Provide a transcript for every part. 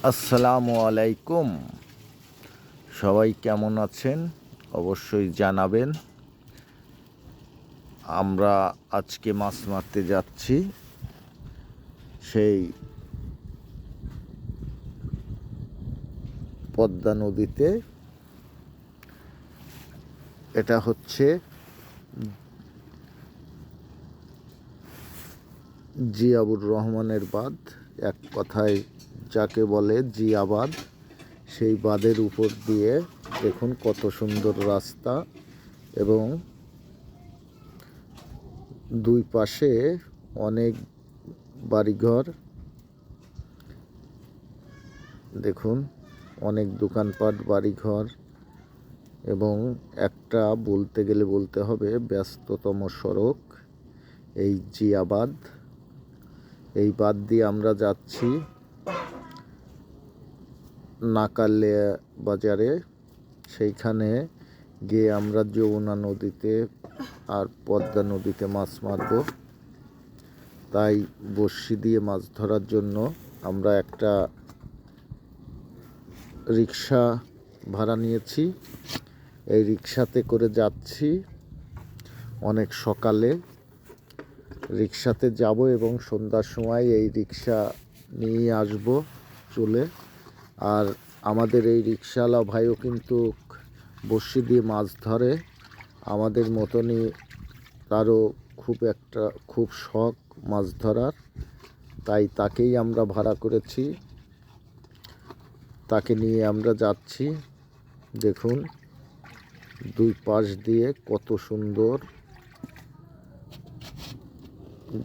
আসসালামু আলাইকুম। সবাই কেমন আছেন অবশ্যই জানাবেন। আমরা আজকে মাছ মারতে যাচ্ছি সেই পদ্মা নদীতে। এটা হচ্ছে জিয়াউর রহমানের বাঁধ, এক কথায় যাকে বলে জিয়াবাঁধ। সেই বাঁধের উপর দিয়ে দেখুন কত সুন্দর রাস্তা এবং দুই পাশে অনেক বাড়িঘর। দেখুন অনেক দোকানপাট, বাড়িঘর এবং একটা বলতে হবে ব্যস্ততম সড়ক এই জিয়াবাঁধ। এই বাঁধ দিয়ে আমরা যাচ্ছি নাকালিয়া বাজারে। সেইখানে গিয়ে আমরা যমুনা নদীতে আর পদ্মা নদীতে মাছ মারব। তাই বড়শি দিয়ে মাছ ধরার জন্য আমরা একটা রিক্সা ভাড়া নিয়েছি। এই রিক্সাতে করে যাচ্ছি অনেক সকালে। রিক্সাতে যাব এবং সন্ধ্যার সময় এই রিক্সা নিয়ে আসব চলে। আর আমাদের এই রিক্সাওয়ালা ভাইও কিন্তু বড়শি দিয়ে মাছ ধরে, আমাদের মতনই তারও খুব শখ মাছ ধরার। তাই তাকেই আমরা ভাড়া করেছি, তাকে নিয়ে আমরা যাচ্ছি। দেখুন দুই পাশ দিয়ে কত সুন্দর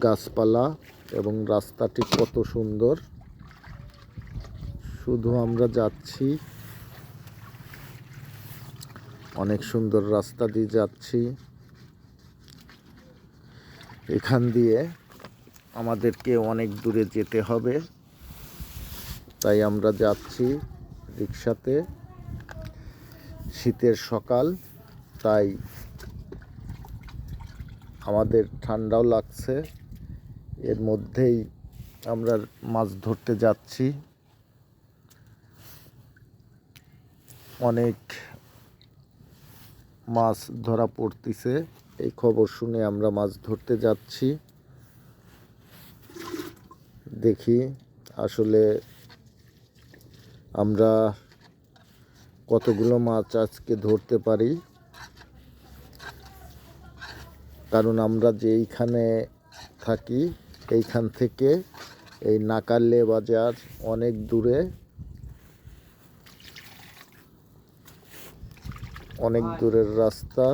গাছপালা এবং রাস্তাটি কত সুন্দর। শুধু আমরা যাচ্ছি, অনেক সুন্দর রাস্তা দিয়ে যাচ্ছি। এখান দিয়ে আমাদেরকে অনেক দূরে যেতে হবে, তাই আমরা যাচ্ছি রিক্সাতে। শীতের সকাল, তাই আমাদের ঠান্ডাও লাগছে। এর মধ্যেই আমরা মাছ ধরতে যাচ্ছি। অনেক মাছ ধরা পড়তিছে, এই খবর শুনে আমরা মাছ ধরতে যাচ্ছি। দেখি আসলে আমরা কতগুলো মাছ আজকে ধরতে পারি, কারণ আমরা যেইখানে থাকি এইখান থেকে এই নাকালে বাজার অনেক দূরে, অনেক দূরের রাস্তা।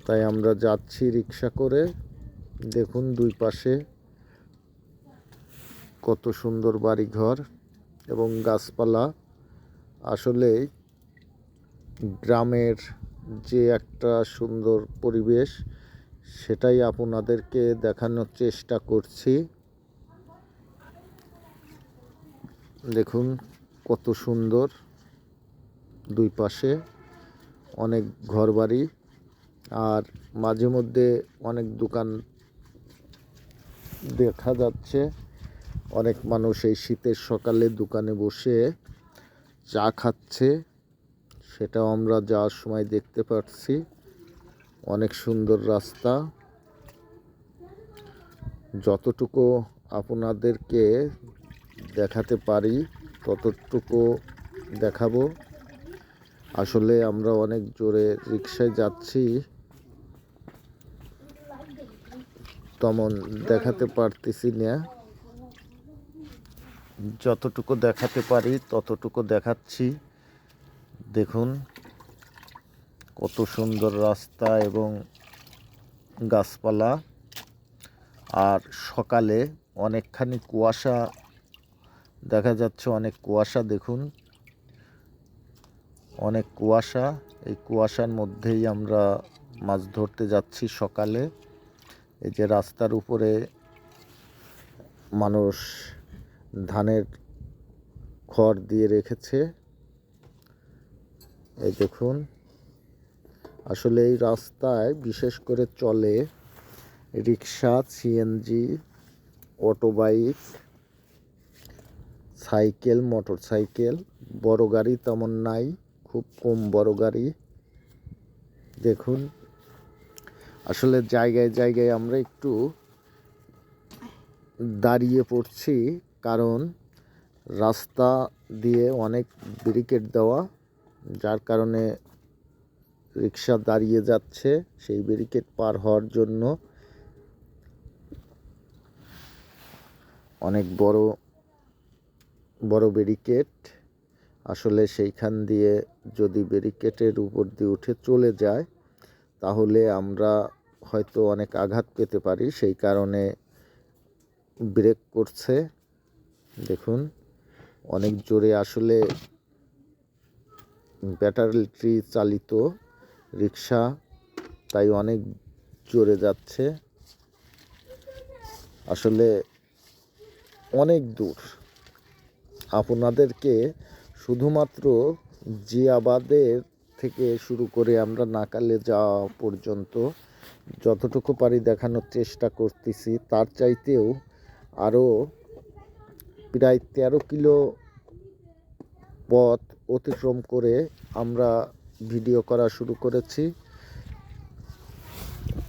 তাই আমরা যাচ্ছি রিক্সা করে। দেখুন দুই পাশে কত সুন্দর বাড়িঘর এবং গাছপালা। আসলে গ্রামের যে একটা সুন্দর পরিবেশ, সেটাই আপনাদেরকে দেখানোর চেষ্টা করছি। দেখুন কত সুন্দর, দুই পাশে অনেক ঘরবাড়ি আর মাঝে মধ্যে অনেক দোকান দেখা যাচ্ছে। অনেক মানুষ এই শীতের সকালে দোকানে বসে চা খাচ্ছে, সেটাও আমরা যাওয়ার সময় দেখতে পাচ্ছি। অনেক সুন্দর রাস্তা। যতটুকু আপনাদেরকে দেখাতে পারি ততটুকু দেখাবো। আসলে আমরা অনেক জোরে রিক্সায় যাচ্ছি, তেমন দেখাতে পারতেছি না। যতটুকু দেখাতে পারি ততটুকু দেখাচ্ছি। দেখুন কত সুন্দর রাস্তা এবং গাছপালা। আর সকালে অনেকখানি কুয়াশা দেখা যাচ্ছে, অনেক কুয়াশা। দেখুন অনেক কুয়াশা, এই কুয়াশার মধ্যেই আমরা মাছ ধরতে যাচ্ছি সকালে। এই যে রাস্তার উপরে মানুষ ধানের খড় দিয়ে রেখেছে, এই দেখুন। আসলে এই রাস্তায় বিশেষ করে চলে rickshaw, CNG, auto bike cycle, motor cycle, বড় গাড়ি তেমন নাই, খুব কম বড় গাড়ি। দেখুন আসলে জায়গায় জায়গায় আমরা একটু দাঁড়িয়ে পড়ছি, কারণ রাস্তা দিয়ে অনেক ব্যারিকেড দেওয়া, যার কারণে রিক্সা দাঁড়িয়ে যাচ্ছে সেই ব্যারিকেড পার হওয়ার জন্য। অনেক বড় বড় ব্যারিকেড, আসলে সেইখান দিয়ে যদি ব্যারিকেডের উপর দিয়ে উঠে চলে যায় তাহলে আমরা হয়তো অনেক আঘাত পেতে পারি, সেই কারণে ব্রেক করছে। দেখুন অনেক জোরে, আসলে ব্যাটারি চালিত রিক্সা, তাই অনেক জোরে যাচ্ছে। আসলে অনেক দূর। আপনাদেরকে শুধুমাত্র জিয়াবাদের থেকে শুরু করে আমরা নাকালে যাওয়া পর্যন্ত যতটুকু পারি দেখানোর চেষ্টা করতেছি। তার চাইতেও আরও প্রায় 13 কিলো পথ অতিক্রম করে আমরা ভিডিও করা শুরু করেছি।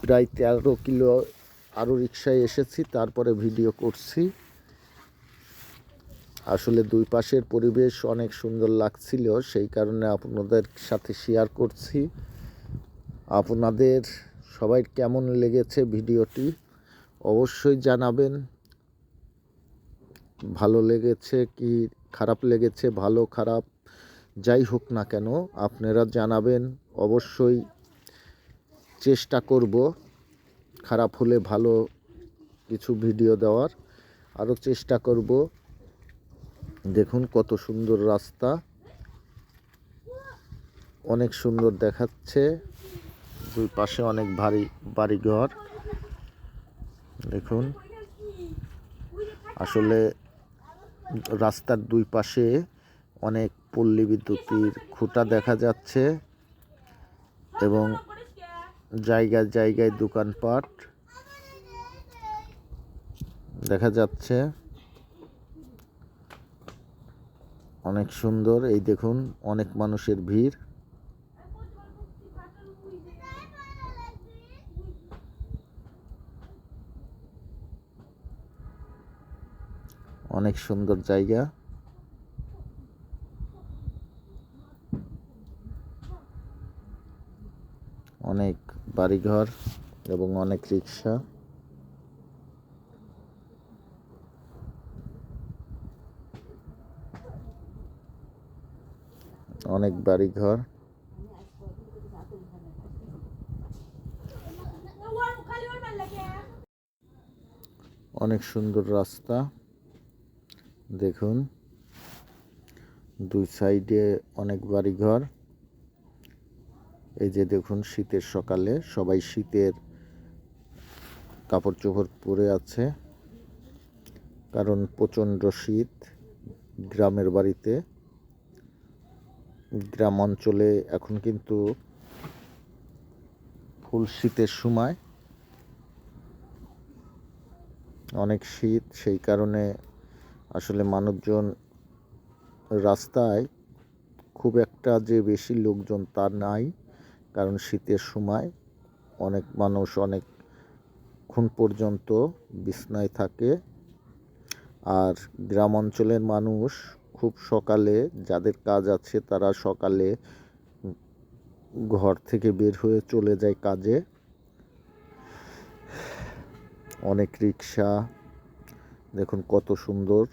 প্রায় 13 কিলো আরও রিক্সায় এসেছি, তারপরে ভিডিও করছি। আসলে দুই পাশের পরিবেশ অনেক সুন্দর লাগছিল, সেই কারণে আপনাদের সাথে শেয়ার করছি। আপনাদের সবাই কেমন লেগেছে ভিডিওটি অবশ্যই জানাবেন। ভালো লেগেছে কি খারাপ লেগেছে, ভালো খারাপ যাই হোক না কেন আপনারা জানাবেন। অবশ্যই চেষ্টা করব খারাপ হলে ভালো কিছু ভিডিও দেওয়ার, আরও চেষ্টা করব। দেখুন কত সুন্দর রাস্তা, অনেক সুন্দর দেখাচ্ছে। দুই পাশে অনেক বাড়িঘর। দেখুন আসলে রাস্তার দুই পাশে অনেক পল্লী বিদ্যুতের খুঁটা দেখা যাচ্ছে এবং জায়গায় জায়গায় দোকানপাট দেখা যাচ্ছে। অনেক সুন্দর, এই দেখুন অনেক মানুষের ভিড়। অনেক সুন্দর জায়গা। অনেক বাড়িঘর এবং অনেক রিক্সা। অনেক বাড়িঘর। অনেক সুন্দর রাস্তা। দেখুন দুই সাইডে অনেক বাড়িঘর। এই যে দেখুন শীতের সকালে সবাই শীতের কাপড় চোপড় পরে আছে, কারণ প্রচণ্ড শীত গ্রামের বাড়িতে। গ্রাম অঞ্চলে এখন কিন্তু ফুল শীতের সময়, অনেক শীত, সেই কারণে আসলে মানুষজন রাস্তায় খুব একটা যে বেশি লোকজন তা নাই, কারণ শীতের সময় অনেক মানুষ অনেকক্ষণ পর্যন্ত বিছানায় থাকে। আর গ্রাম অঞ্চলের মানুষ খুব সকালে, যাদের কাজ আছে তারা সকালে ঘর থেকে বের হয়ে চলে যায় কাজে। অনেক রিক্সা, দেখুন কত সুন্দর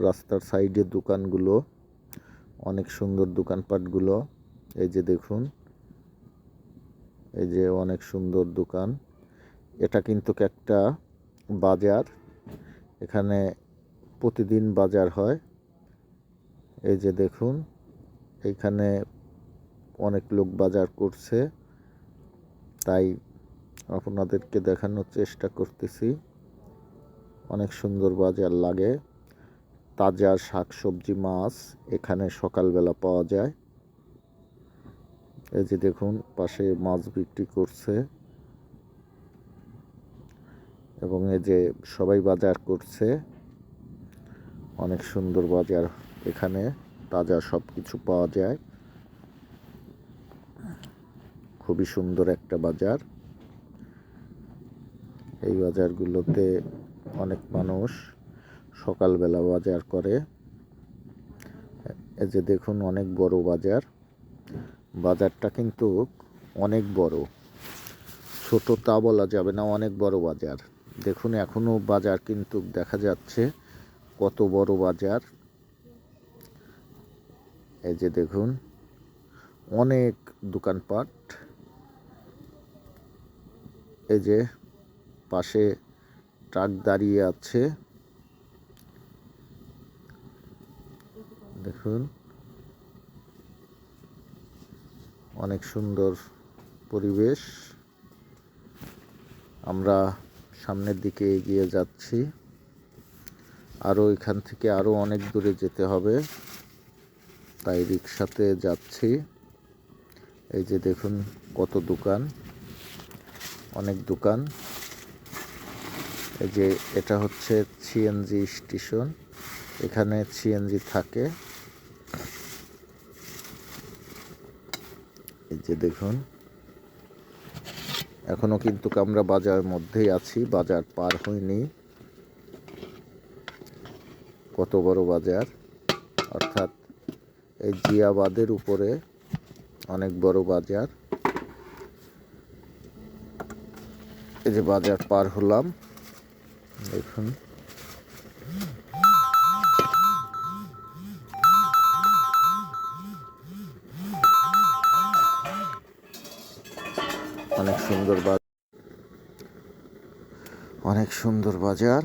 রাস্তার সাইডে দোকানগুলো, অনেক সুন্দর দোকানপাটগুলো। এই যে দেখুন, এই যে অনেক সুন্দর দোকান। এটা কিন্তু একটা বাজার, এখানে প্রতিদিন বাজার হয়। এই যে দেখুন এইখানে অনেক লোক বাজার করছে, তাই আপনাদেরকে দেখানোর চেষ্টা করতেছি। অনেক সুন্দর বাজার লাগে, তাজা শাকসবজি মাছ এখানে সকালবেলা পাওয়া যায়। এই যে দেখুন পাশে মাছ বিক্রি করছে এবং এই যে সবাই বাজার করছে। অনেক সুন্দর বাজার, এখানে তাজা সব কিছু পাওয়া যায়। খুবই সুন্দর একটা বাজার। এই বাজারগুলোতে অনেক মানুষ সকালবেলা বাজার করে। এই যে দেখুন, অনেক বড় বাজার। বাজারটা কিন্তু অনেক বড়, ছোট তা বলা যাবে না, অনেক বড় বাজার। দেখুন এখনো বাজার কিন্তু দেখা যাচ্ছে, কত বড় বাজার। এই যে দেখুন, অনেক দোকানপাট। এই যে পাশে ট্রাক দাঁড়িয়ে আছে, দেখুন অনেক সুন্দর পরিবেশ। আমরা সামনের দিকে এগিয়ে যাচ্ছি, আরও এখান থেকে আরও অনেক দূরে যেতে হবে, তাই রিক্সাতে যাচ্ছি। এই যে দেখুন কত দোকান, অনেক দোকান। এই যে এটা হচ্ছে সিএনজি স্টেশন, এখানে সিএনজি থাকে। এই যে দেখুন, এখনো কিন্তু আমরা বাজারের মধ্যেই আছি, বাজার পার হয়নি। কত বড় বাজার, অর্থাৎ এই জিয়াবাদের উপরে অনেক বড় বাজার। এই যে বাজার পার হলাম, দেখুন অনেক সুন্দর বাজার, অনেক সুন্দর বাজার।